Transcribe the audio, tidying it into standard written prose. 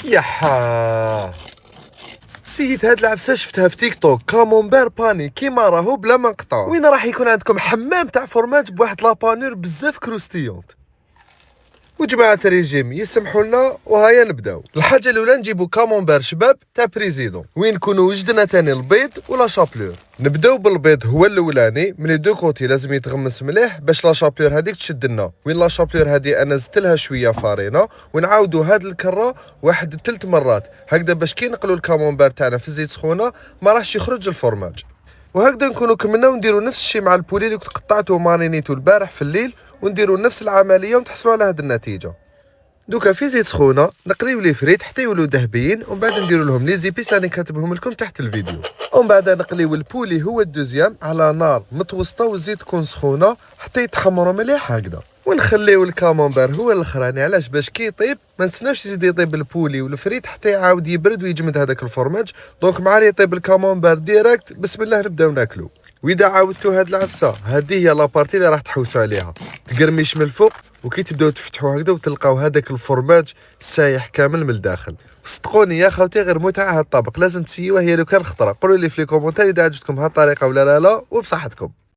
يحا سيد، هاد العفسه شفتها في تيك توك، كامونبير باني كيما راهو بلا ما نقطعو. وين راح يكون عندكم حمام تاع فورماج بواحد لابانور بزاف كروستيونت. وجماعة الريجيم يسمحوا لنا وهيا نبداو. الحاجه الاولى نجيبو كامونبير شباب تاع بريزيدون، وين نكونوا وجدنا تاني البيض ولا شابلور. نبداو بالبيض، هو الاولاني من لي دو كوتي لازم يتغمس مليح باش لا شابلور هذيك تشد لنا. وين لا شابلور هذه انا زدت لها شويه فارينه، ونعاودو هاد الكره واحد 3 مرات هكذا باش كي نقلو الكامونبير تاعنا في الزيت سخونه ما راحش يخرج الفورماج. وهكذا نكونوا كملنا، ونديروا نفس الشيء مع البولي اللي كنت قطعته ومارينيتو البارح في الليل، ونديروا نفس العمليه ونتحصلوا على هذه النتيجه. دوكا في زيت سخونه نقليو لي فريت حتى يولوا ذهبيين، ومن بعد نديروا لهم لي زيبيس اللي كاتبهم لكم تحت الفيديو. ومن بعد نقليو البولي هو الدوزيام على نار متوسطه، والزيت تكون سخونه حتى يتحمروا مليح هكذا. ونخليو الكامونبير هو الاخراني، علاش؟ باش كي يطيب ما نستناوش يزيد يطيب البولي والفريت حتى يعاود يبرد ويجمد هذاك الفورماج. دونك مع اللي يطيب الكامونبير ديريكت بسم الله نبداو ناكلو. واذا عاودتوا هاد العفسه، هذه هي لابارتي اللي راح تحوسوا عليها، تقرميش من الفوق وكي تبداو تفتحوا هكذا وتلقاو هذاك الفورماج سايح كامل من الداخل. صدقوني يا خوتي غير متعه هاد الطبق، لازم تسيوه هي لو كان خطره. قولوا لي في لي كومونتير اذا عجبتكم هاد الطريقه ولا لا وبصحتكم.